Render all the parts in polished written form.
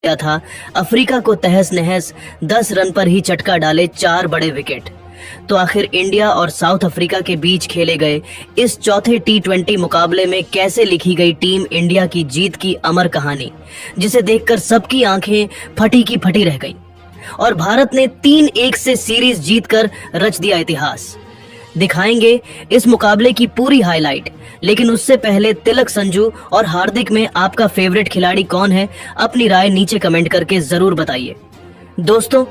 किया था अफ्रीका को तहस नहस 10 रन पर ही चटका डाले 4 बड़े विकेट। तो आखिर इंडिया और साउथ अफ्रीका के बीच खेले गए इस चौथे T20 मुकाबले में कैसे लिखी गई टीम इंडिया की जीत की अमर कहानी, जिसे देखकर सबकी आंखें फटी की फटी रह गईं और भारत ने 3-1 से सीरीज जीतकर रच दिया इतिहास। दिखाएंगे इस मुकाबले की पूरी हाईलाइट, लेकिन उससे पहले तिलक संजू और हार्दिक में आपका फेवरेट खिलाड़ी कौन है, अपनी राय नीचे कमेंट करके जरूर बताइए। दोस्तों,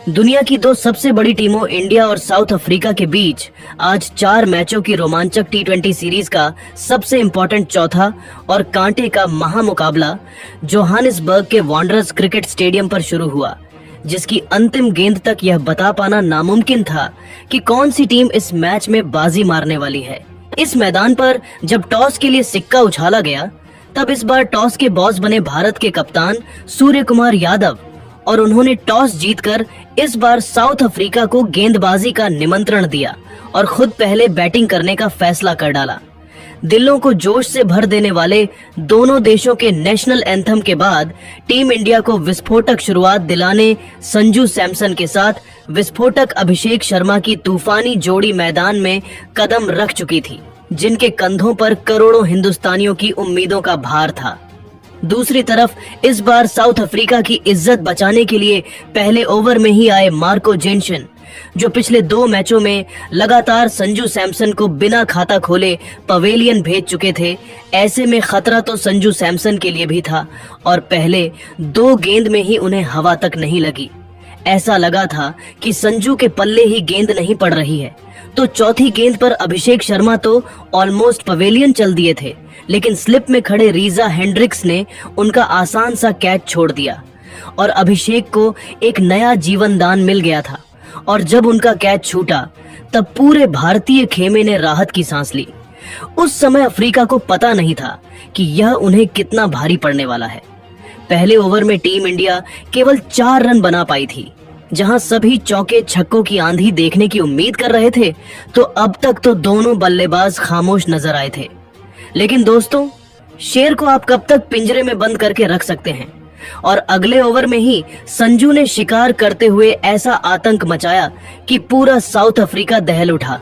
दुनिया की दो सबसे बड़ी टीमों इंडिया और साउथ अफ्रीका के बीच आज 4 मैचों की रोमांचक T20 सीरीज का सबसे इंपॉर्टेंट चौथा और कांटे का महामुकाबला जोहानिसबर्ग के वांडरर्स क्रिकेट स्टेडियम पर शुरू हुआ, जिसकी अंतिम गेंद तक यह बता पाना नामुमकिन था कि कौन सी टीम इस मैच में बाजी मारने वाली है। इस मैदान पर जब टॉस के लिए सिक्का उछाला गया, तब इस बार टॉस के बॉस बने भारत के कप्तान सूर्य कुमार यादव, और उन्होंने टॉस जीतकर इस बार साउथ अफ्रीका को गेंदबाजी का निमंत्रण दिया और खुद पहले बैटिंग करने का फैसला कर डाला। दिलों को जोश से भर देने वाले दोनों देशों के नेशनल एंथम के बाद टीम इंडिया को विस्फोटक शुरुआत दिलाने संजू सैमसन के साथ विस्फोटक अभिषेक शर्मा की तूफानी जोड़ी मैदान में कदम रख चुकी थी, जिनके कंधों पर करोड़ों हिंदुस्तानियों की उम्मीदों का भार था। दूसरी तरफ इस बार साउथ अफ्रीका की इज्जत बचाने के लिए पहले ओवर में ही आए मार्को जेनसन, जो पिछले 2 मैचों में लगातार संजू सैमसन को बिना खाता खोले पवेलियन भेज चुके थे। ऐसे में खतरा तो संजू सैमसन के लिए भी था और पहले 2 गेंद में ही उन्हें हवा तक नहीं लगी। ऐसा लगा था कि संजू के पल्ले ही गेंद नहीं पड़ रही है। तो चौथी गेंद पर अभिषेक शर्मा तो ऑलमोस्ट पवेलियन चल दिए थे, लेकिन स्लिप में खड़े रीजा हेंड्रिक्स ने उनका आसान सा कैच छोड़ दिया और अभिषेक को एक नया जीवन दान मिल गया था। और जब उनका कैच छूटा, तब पूरे भारतीय खेमे ने राहत की सांस ली। उस समय अफ्रीका को पता नहीं था कि यह उन्हें कितना भारी पड़ने वाला है। पहले ओवर में टीम इंडिया केवल 4 रन बना पाई थी, जहां सभी चौके छक्कों की आंधी देखने की उम्मीद कर रहे थे। तो अब तक तो दोनों बल्लेबाज खामोश नजर आए थे। लेकिन दोस्तों, शेर को आप कब तक पिंजरे में बंद करके रख सकते हैं, और अगले ओवर में ही संजू ने शिकार करते हुए ऐसा आतंक मचाया कि पूरा साउथ अफ्रीका दहल उठा।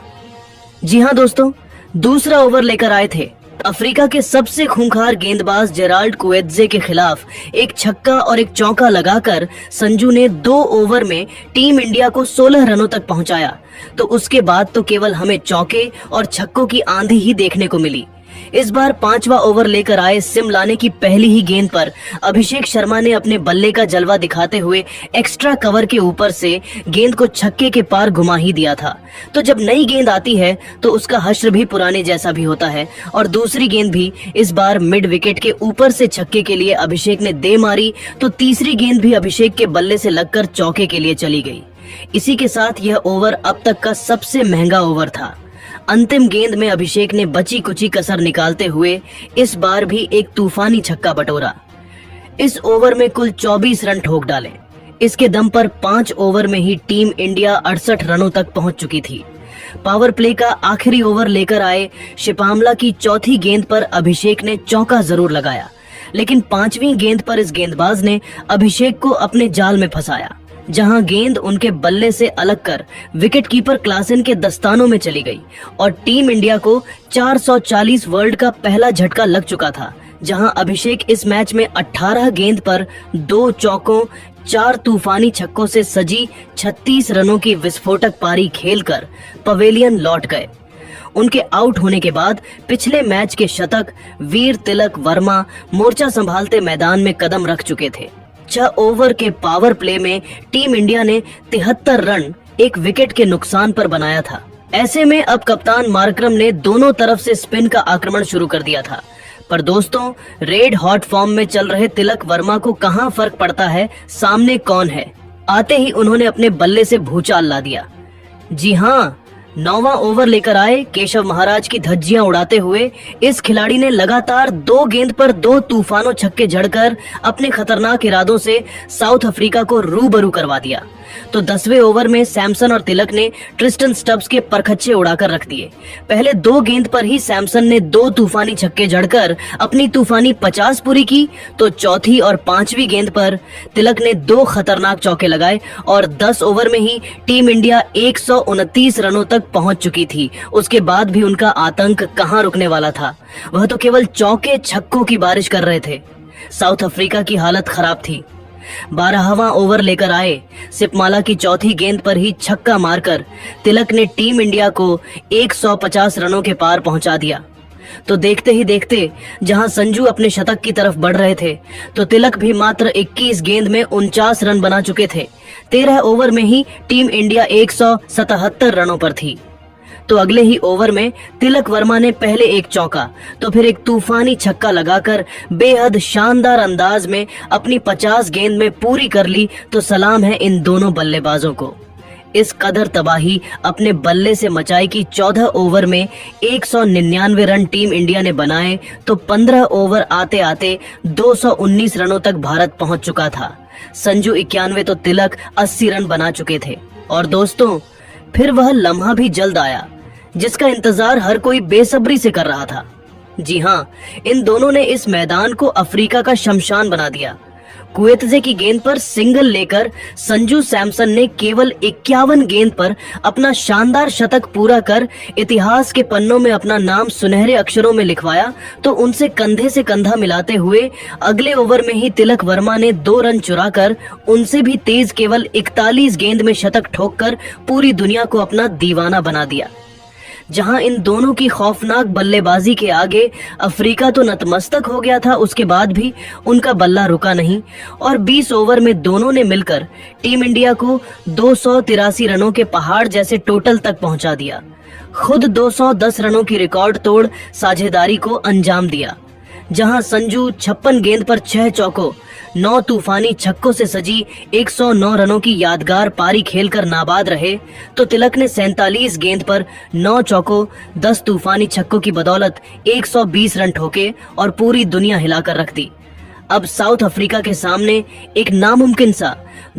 जी हां दोस्तों, दूसरा ओवर लेकर आए थे अफ्रीका के सबसे खूंखार गेंदबाज जेराल्ड कोएत्जे के खिलाफ एक छक्का और एक चौका लगाकर संजू ने 2 ओवर में टीम इंडिया को 16 रनों तक पहुंचाया। तो उसके बाद तो केवल हमें चौके और छक्कों की आंधी ही देखने को मिली। इस बार 5वां ओवर लेकर आए सिमलाने की पहली ही गेंद पर अभिषेक शर्मा ने अपने बल्ले का जलवा दिखाते हुए एक्स्ट्रा कवर के ऊपर से गेंद को छक्के के पार घुमा ही दिया था। तो जब नई गेंद आती है तो उसका हश्र भी पुराने जैसा भी होता है, और दूसरी गेंद भी इस बार मिड विकेट के ऊपर से छक्के के लिए अभिषेक ने दे मारी। तो तीसरी गेंद भी अभिषेक के बल्ले से लगकर चौके के लिए चली गई। इसी के साथ यह ओवर अब तक का सबसे महंगा ओवर था। अंतिम गेंद में अभिषेक ने बची कुची कसर निकालते हुए इस बार भी एक तूफानी छक्का बटोरा। इस ओवर में कुल 24 रन ठोक डाले। इसके दम पर 5 ओवर में ही टीम इंडिया 68 रनों तक पहुंच चुकी थी। पावर प्ले का आखिरी ओवर लेकर आए शिपामला की चौथी गेंद पर अभिषेक ने चौका जरूर लगाया, लेकिन 5वीं गेंद पर इस गेंदबाज ने अभिषेक को अपने जाल में फंसाया, जहां गेंद उनके बल्ले से अलग कर विकेटकीपर क्लासेन के दस्तानों में चली गई और टीम इंडिया को 440 वर्ल्ड का पहला झटका लग चुका था। जहां अभिषेक इस मैच में 18 गेंद पर 2 चौकों 4 तूफानी छक्कों से सजी 36 रनों की विस्फोटक पारी खेलकर पवेलियन लौट गए। उनके आउट होने के बाद पिछले मैच के शतक वीर तिलक वर्मा मोर्चा संभालते मैदान में कदम रख चुके थे। 6 ओवर के पावर प्ले में टीम इंडिया ने 73 रन एक विकेट के नुकसान पर बनाया था। ऐसे में अब कप्तान मार्करम ने दोनों तरफ से स्पिन का आक्रमण शुरू कर दिया था। पर दोस्तों, रेड हॉट फॉर्म में चल रहे तिलक वर्मा को कहां फर्क पड़ता है सामने कौन है। आते ही उन्होंने अपने बल्ले से भूचाल ला दिया। जी हां, 9वां ओवर लेकर आए केशव महाराज की धज्जियां उड़ाते हुए इस खिलाड़ी ने लगातार 2 गेंद पर 2 तूफानों छक्के जड़कर अपने खतरनाक इरादों से साउथ अफ्रीका को रूबरू करवा दिया। तो 10वें ओवर में सैमसन और तिलक ने ट्रिस्टन स्टब्स के परखच्चे उड़ाकर रख दिए। पहले 2 गेंद पर ही सैमसन ने 2 तूफानी छक्के जड़कर अपनी तूफानी 50 पूरी की, तो चौथी और 5वीं गेंद पर तिलक ने 2 खतरनाक चौके लगाए और 10 ओवर में ही टीम इंडिया 129 रनों तक पहुंच चुकी थी। उसके बाद भी उनका आतंक कहां रुकने वाला था, वह तो केवल चौके छक्कों की बारिश कर रहे थे। साउथ अफ्रीका की हालत खराब थी। 12वां ओवर लेकर आए सिपमाला की चौथी गेंद पर ही छक्का मारकर तिलक ने टीम इंडिया को 150 रनों के पार पहुंचा दिया। तो देखते ही देखते जहां संजू अपने शतक की तरफ बढ़ रहे थे, तो तिलक भी मात्र 21 गेंद में 49 रन बना चुके थे। 13 ओवर में ही टीम इंडिया 177 रनों पर थी। तो अगले ही ओवर में तिलक वर्मा ने पहले एक चौका तो फिर एक तूफानी छक्का लगाकर बेहद शानदार अंदाज में अपनी 50 गेंद में पूरी कर ली। तो सलाम है इन दोनों बल्लेबाजों को। इस कदर तबाही अपने बल्ले से मचाई कि 14 ओवर में 199 रन टीम इंडिया ने बनाए, तो 15 ओवर आते आते 219 रनों तक भारत पहुंच चुका था। संजू 91 तो तिलक 80 रन बना चुके थे। और दोस्तों, फिर वह लम्हा भी जल्द आया जिसका इंतजार हर कोई बेसब्री से कर रहा था। जी हाँ, इन दोनों ने इस मैदान को अफ्रीका का शमशान बना दिया। कुएतजे की गेंद पर सिंगल लेकर संजू सैमसन ने केवल 51 गेंद पर अपना शानदार शतक पूरा कर इतिहास के पन्नों में अपना नाम सुनहरे अक्षरों में लिखवाया। तो उनसे कंधे से कंधा मिलाते हुए अगले ओवर में ही तिलक वर्मा ने 2 रन चुराकर उनसे भी तेज केवल 41 गेंद में शतक ठोककर पूरी दुनिया को अपना दीवाना बना दिया। जहां इन दोनों की खौफनाक बल्लेबाजी के आगे अफ्रीका तो नतमस्तक हो गया था, उसके बाद भी उनका बल्ला रुका नहीं और 20 ओवर में दोनों ने मिलकर टीम इंडिया को 283 रनों के पहाड़ जैसे टोटल तक पहुंचा दिया। खुद 210 रनों की रिकॉर्ड तोड़ साझेदारी को अंजाम दिया। जहां संजू 56 गेंद पर 6 चौकों 9 तूफानी छक्कों से सजी 109 रनों की यादगार पारी खेलकर नाबाद रहे, तो तिलक ने 47 गेंद पर 9 चौकों 10 तूफानी छक्कों की बदौलत 120 रन ठोके और पूरी दुनिया हिलाकर रख दी। अब साउथ अफ्रीका के सामने एक नामुमकिन सा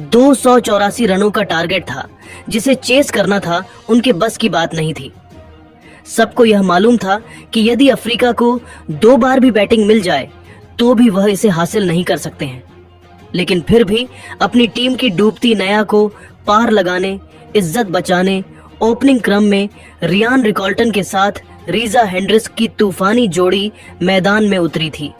284 रनों का टारगेट था, जिसे चेस करना था उनके बस की बात नहीं थी। सबको यह मालूम था कि यदि अफ्रीका को 2 बार भी बैटिंग मिल जाए तो भी वह इसे हासिल नहीं कर सकते हैं। लेकिन फिर भी अपनी टीम की डूबती नया को पार लगाने, इज्जत बचाने ओपनिंग क्रम में रियान रिकॉल्टन के साथ रीजा हेंड्रिक्स की तूफानी जोड़ी मैदान में उतरी थी।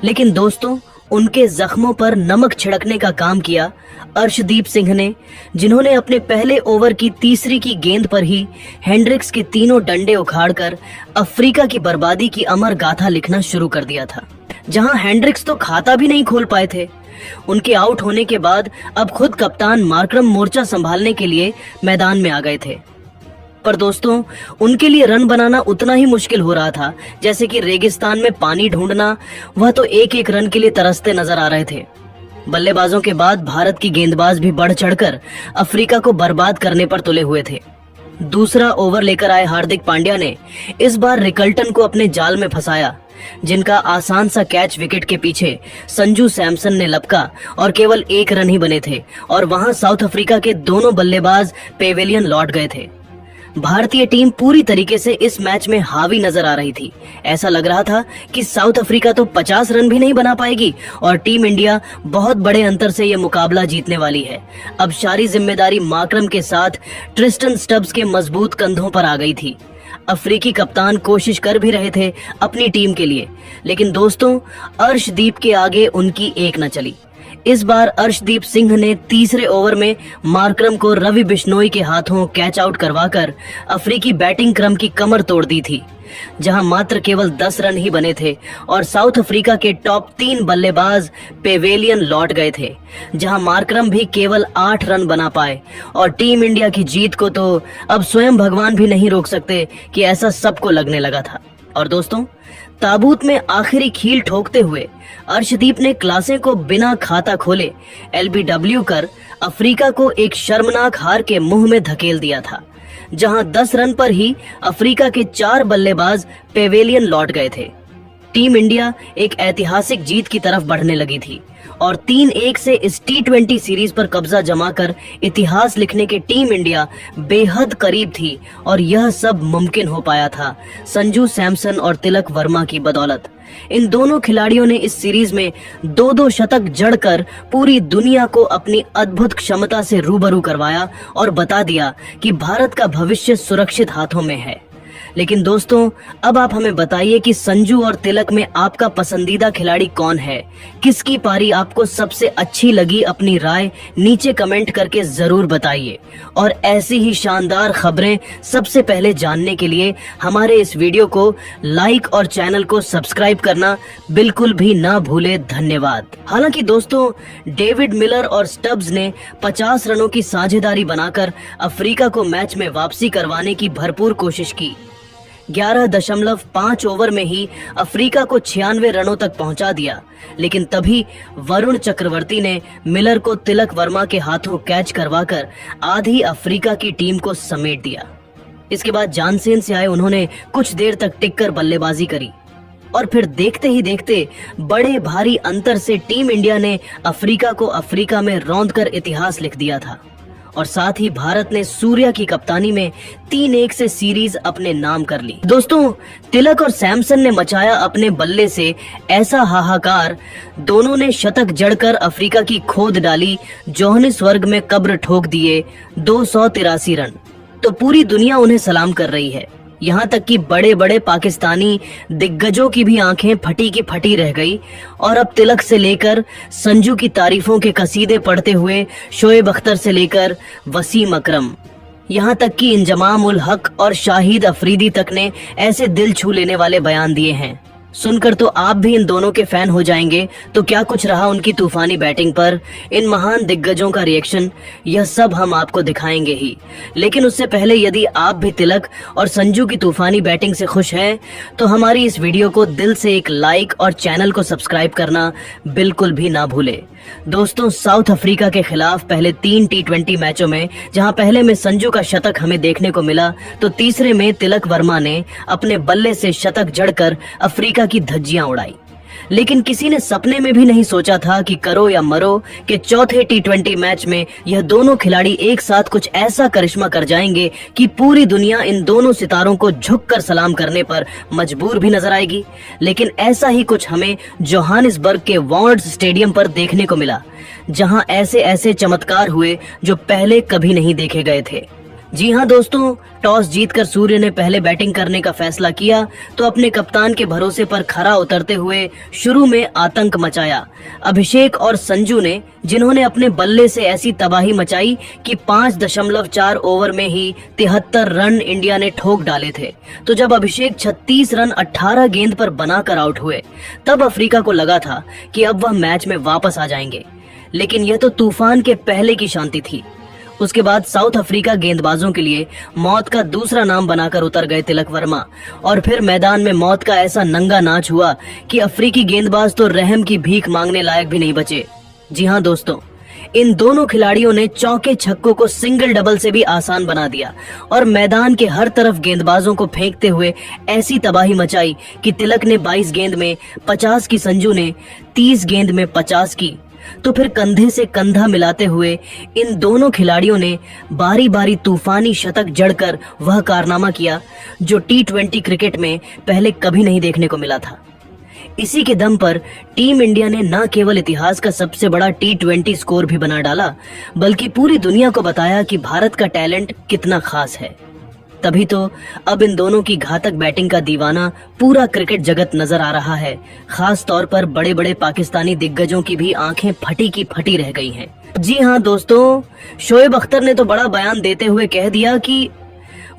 लेकिन दोस्तों, उनके जख्मों पर नमक छिड़कने का काम किया अर्शदीप सिंह ने, जिन्होंने अपने पहले ओवर की तीसरी की गेंद पर ही हेंड्रिक्स के तीनों डंडे उखाड़कर अफ्रीका की बर्बादी की अमर गाथा लिखना शुरू कर दिया था। जहां हेंड्रिक्स तो खाता भी नहीं खोल पाए थे। उनके आउट होने के बाद अब खुद कप्तान मार्करम मोर्चा संभालने के लिए मैदान में आ गए थे। पर दोस्तों, उनके लिए रन बनाना उतना ही मुश्किल हो रहा था जैसे कि रेगिस्तान में पानी ढूंढना। वह तो एक एक रन के लिए तरसते नजर आ रहे थे। बल्लेबाजों के बाद भारत की गेंदबाज भी बढ़ चढ़कर अफ्रीका को बर्बाद करने पर तुले हुए थे। दूसरा ओवर लेकर आए हार्दिक पांड्या ने इस बार रिकल्टन को अपने जाल में फंसाया, जिनका आसान सा कैच विकेट के पीछे संजू सैमसन ने लपका और केवल 1 रन ही बने थे और वहां साउथ अफ्रीका के दोनों बल्लेबाज पेवेलियन लौट गए थे। भारतीय टीम पूरी तरीके से इस मैच में हावी नजर आ रही थी। ऐसा लग रहा था कि साउथ अफ्रीका तो 50 रन भी नहीं बना पाएगी और टीम इंडिया बहुत बड़े अंतर से यह मुकाबला जीतने वाली है। अब सारी जिम्मेदारी मार्करम के साथ ट्रिस्टन स्टब्स के मजबूत कंधों पर आ गई थी। अफ्रीकी कप्तान कोशिश कर भी रहे थे अपनी टीम के लिए, लेकिन दोस्तों, अर्शदीप के आगे उनकी एक न चली। इस बार अर्शदीप सिंह ने तीसरे ओवर में मार्करम को रवि बिश्नोई के हाथों कैच आउट करवाकर अफ्रीकी बैटिंग क्रम की कमर तोड़ दी थी। जहां मात्र केवल 10 रन ही बने थे और साउथ अफ्रीका के टॉप 3 बल्लेबाज पेवेलियन लौट गए थे, जहां मार्करम भी केवल 8 रन बना पाए और टीम इंडिया की जीत को तो अब स्वयं भगवान भी नहीं रोक सकते कि ऐसा सबको लगने लगा था। और दोस्तों, ताबूत में आखिरी खील ठोकते हुए अर्शदीप ने क्लासे को बिना खाता खोले LBW कर अफ्रीका को एक शर्मनाक हार के मुंह में धकेल दिया था। जहां 10 रन पर ही अफ्रीका के 4 बल्लेबाज पेवेलियन लौट गए थे। टीम इंडिया एक ऐतिहासिक जीत की तरफ बढ़ने लगी थी और 3-1 से इस T20 सीरीज पर कब्जा जमाकर इतिहास लिखने के टीम इंडिया बेहद करीब थी और यह सब मुमकिन हो पाया था संजू सैमसन और तिलक वर्मा की बदौलत। इन दोनों खिलाड़ियों ने इस सीरीज में 2-2 शतक जड़कर पूरी दुनिया को अपनी अद्भुत क्षमता से रूबरू करवाया और बता दिया कि भारत का भविष्य सुरक्षित हाथों में है। लेकिन दोस्तों, अब आप हमें बताइए कि संजू और तिलक में आपका पसंदीदा खिलाड़ी कौन है? किसकी पारी आपको सबसे अच्छी लगी? अपनी राय नीचे कमेंट करके जरूर बताइए और ऐसी ही शानदार खबरें सबसे पहले जानने के लिए हमारे इस वीडियो को लाइक और चैनल को सब्सक्राइब करना बिल्कुल भी ना भूले। धन्यवाद। हालांकि दोस्तों, डेविड मिलर और स्टब्स ने 50 रनों की साझेदारी बनाकर अफ्रीका को मैच में वापसी करवाने की भरपूर कोशिश की। 11.5 ओवर में ही अफ्रीका को 96 रनों तक पहुंचा दिया, लेकिन तभी वरुण चक्रवर्ती ने मिलर को तिलक वर्मा के हाथों कैच करवाकर आधी अफ्रीका की टीम को समेट दिया। इसके बाद जानसेन से आए उन्होंने कुछ देर तक टिककर बल्लेबाजी करी और फिर देखते ही देखते बड़े भारी अंतर से टीम इंडिया ने अफ्रीका को अफ्रीका में रौंदकर इतिहास लिख दिया था और साथ ही भारत ने सूर्या की कप्तानी में 3-1 से सीरीज अपने नाम कर ली। दोस्तों, तिलक और सैमसन ने मचाया अपने बल्ले से ऐसा हाहाकार, दोनों ने शतक जड़कर अफ्रीका की खोद डाली, जोहानिसबर्ग में कब्र ठोक दिए 283 रन। तो पूरी दुनिया उन्हें सलाम कर रही है, यहाँ तक कि बड़े बड़े पाकिस्तानी दिग्गजों की भी आंखें फटी की फटी रह गई और अब तिलक से लेकर संजू की तारीफों के कसीदे पढ़ते हुए शोएब अख्तर से लेकर वसीम अकरम, यहाँ तक कि इंजमाम उल हक और शाहिद अफरीदी तक ने ऐसे दिल छू लेने वाले बयान दिए हैं। सुनकर तो आप भी इन दोनों के फैन हो जाएंगे। तो क्या कुछ रहा उनकी तूफानी बैटिंग पर, इन महान दिग्गजों का रिएक्शन, यह सब हम आपको दिखाएंगे ही। लेकिन उससे पहले यदि आप भी तिलक और संजू की तूफानी बैटिंग से खुश हैं तो हमारी इस वीडियो को दिल से एक लाइक और चैनल को सब्सक्राइब करना बिल्कुल भी ना भूले। दोस्तों, साउथ अफ्रीका के खिलाफ पहले 3 T20 मैचों में जहां पहले में संजू का शतक हमें देखने को मिला, तो तीसरे में तिलक वर्मा ने अपने बल्ले से शतक जड़कर अफ्रीका की धज्जियां उड़ाई। लेकिन किसी ने सपने में भी नहीं सोचा था कि करो या मरो के चौथे T20 मैच में यह दोनों खिलाड़ी एक साथ कुछ ऐसा करिश्मा कर जाएंगे कि पूरी दुनिया इन दोनों सितारों को झुककर सलाम करने पर मजबूर भी नजर आएगी। लेकिन ऐसा ही कुछ हमें जोहानिसबर्ग के वॉन्ड्स स्टेडियम पर देखने को मिला, जहां ऐसे ऐसे चमत्कार हुए जो पहले कभी नहीं देखे गए थे। जी हाँ दोस्तों, टॉस जीतकर सूर्य ने पहले बैटिंग करने का फैसला किया तो अपने कप्तान के भरोसे पर खरा उतरते हुए शुरू में आतंक मचाया। अभिषेक और संजू ने, जिन्होंने अपने बल्ले से ऐसी तबाही मचाई कि 5.4 ओवर में ही 73 रन इंडिया ने ठोक डाले थे। तो जब अभिषेक 36 रन 18 गेंद पर बनाकर आउट हुए, तब अफ्रीका को लगा था कि अब वह मैच में वापस आ जाएंगे। लेकिन यह तो तूफान के पहले की शांति थी। उसके बाद साउथ अफ्रीका गेंदबाजों के लिए मौत का दूसरा नाम बनाकर उतर गए तिलक वर्मा और फिर मैदान में मौत का ऐसा नंगा नाच हुआ कि अफ्रीकी गेंदबाज तो रहम की भीख मांगने लायक भी नहीं बचे। जी हाँ दोस्तों, इन दोनों खिलाड़ियों ने चौके छक्कों को सिंगल डबल से भी आसान बना दिया और मैदान के हर तरफ गेंदबाजों को फेंकते हुए ऐसी तबाही मचाई कि तिलक ने 22 गेंद में 50 की, संजू ने 30 गेंद में 50 की। तो फिर कंधे से कंधा मिलाते हुए इन दोनों खिलाड़ियों ने बारी बारी तूफानी शतक जड़कर वह कारनामा किया जो T20 क्रिकेट में पहले कभी नहीं देखने को मिला था। इसी के दम पर टीम इंडिया ने न केवल इतिहास का सबसे बड़ा T20 स्कोर भी बना डाला, बल्कि पूरी दुनिया को बताया कि भारत का टैलेंट कितना खास है। तभी तो अब इन दोनों की घातक बैटिंग का दीवाना पूरा क्रिकेट जगत नजर आ रहा है। खास तौर पर बड़े बड़े पाकिस्तानी दिग्गजों की भी आंखें फटी की फटी रह गई हैं। जी हाँ दोस्तों, शोएब अख्तर ने तो बड़ा बयान देते हुए कह दिया कि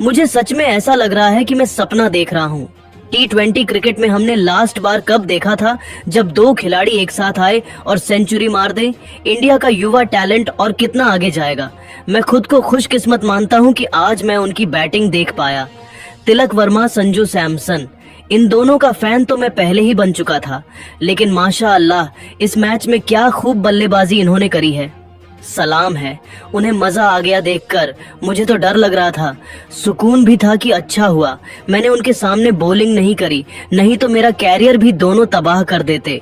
मुझे सच में ऐसा लग रहा है कि मैं सपना देख रहा हूँ। T20 क्रिकेट में हमने लास्ट बार कब देखा था, जब 2 खिलाड़ी एक साथ आए और सेंचुरी मार दे। इंडिया का युवा टैलेंट और कितना आगे जाएगा। मैं खुद को खुशकिस्मत मानता हूं कि आज मैं उनकी बैटिंग देख पाया। तिलक वर्मा, संजू सैमसन, इन दोनों का फैन तो मैं पहले ही बन चुका था, लेकिन माशाअल्लाह इस मैच में क्या खूब बल्लेबाजी इन्होंने करी है। सलाम है। उन्हें मजा आ गया देखकर। मुझे तो डर लग रहा था, सुकून भी था कि अच्छा हुआ मैंने उनके सामने बॉलिंग नहीं करी, नहीं तो मेरा कैरियर भी दोनों तबाह कर देते।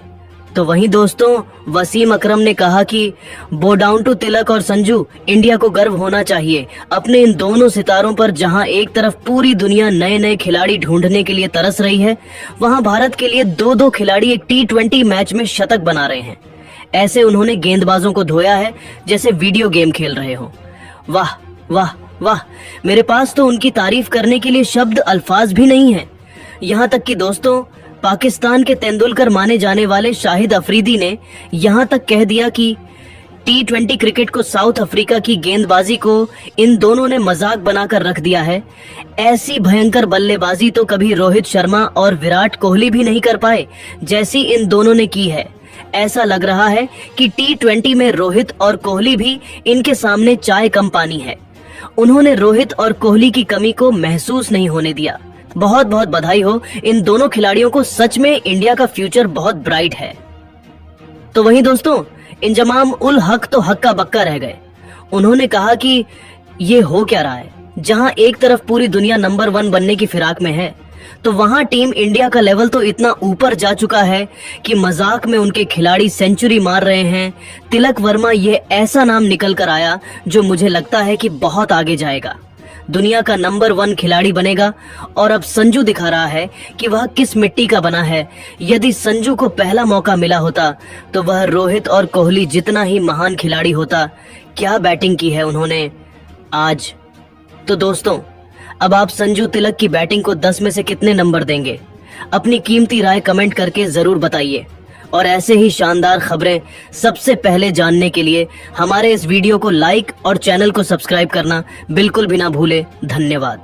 तो वहीं दोस्तों, वसीम अकरम ने कहा कि बो डाउन टू तिलक और संजू, इंडिया को गर्व होना चाहिए अपने इन दोनों सितारों पर। जहां एक तरफ पूरी दुनिया नए नए खिलाड़ी ढूंढने के लिए तरस रही है, वहां भारत के लिए दो दो खिलाड़ी एक T20 मैच में शतक बना रहे हैं। ऐसे उन्होंने गेंदबाजों को धोया है जैसे वीडियो गेम खेल रहे हो। वाह वाह वाह, मेरे पास तो उनकी तारीफ करने के लिए शब्द अल्फाज भी नहीं है। यहाँ तक कि दोस्तों, पाकिस्तान के तेंदुलकर माने जाने वाले शाहिद अफरीदी ने यहाँ तक कह दिया कि T20 क्रिकेट को साउथ अफ्रीका की गेंदबाजी को इन दोनों ने मजाक बनाकर रख दिया है। ऐसी भयंकर बल्लेबाजी तो कभी रोहित शर्मा और विराट कोहली भी नहीं कर पाए जैसी इन दोनों ने की है। ऐसा लग रहा है कि T20 में रोहित और कोहली भी इनके सामने चाय कम पानी है। उन्होंने रोहित और कोहली की कमी को महसूस नहीं होने दिया। बहुत बहुत बधाई हो इन दोनों खिलाड़ियों को, सच में इंडिया का फ्यूचर बहुत ब्राइट है। तो वहीं दोस्तों, इंजमाम उल हक तो हक्का बक्का रह गए। उन्होंने कहा कि ये हो क्या रहा है, जहां एक तरफ पूरी दुनिया नंबर 1 बनने की फिराक में है, तो वहां टीम इंडिया का लेवल तो इतना ऊपर जा चुका है कि मजाक में उनके खिलाड़ी सेंचुरी मार रहे हैं। तिलक वर्मा ये ऐसा नाम निकल कर आया जो मुझे लगता है कि बहुत आगे जाएगा, दुनिया का नंबर 1 खिलाड़ी बनेगा। और अब संजू दिखा रहा है कि वह किस मिट्टी का बना है। यदि संजू को पहला मौका मिला होता तो वह रोहित और कोहली जितना ही महान खिलाड़ी होता। क्या बैटिंग की है उन्होंने आज। तो दोस्तों, अब आप संजू तिलक की बैटिंग को 10 में से कितने नंबर देंगे? अपनी कीमती राय कमेंट करके जरूर बताइए। और ऐसे ही शानदार खबरें सबसे पहले जानने के लिए हमारे इस वीडियो को लाइक और चैनल को सब्सक्राइब करना बिल्कुल भी ना भूले। धन्यवाद।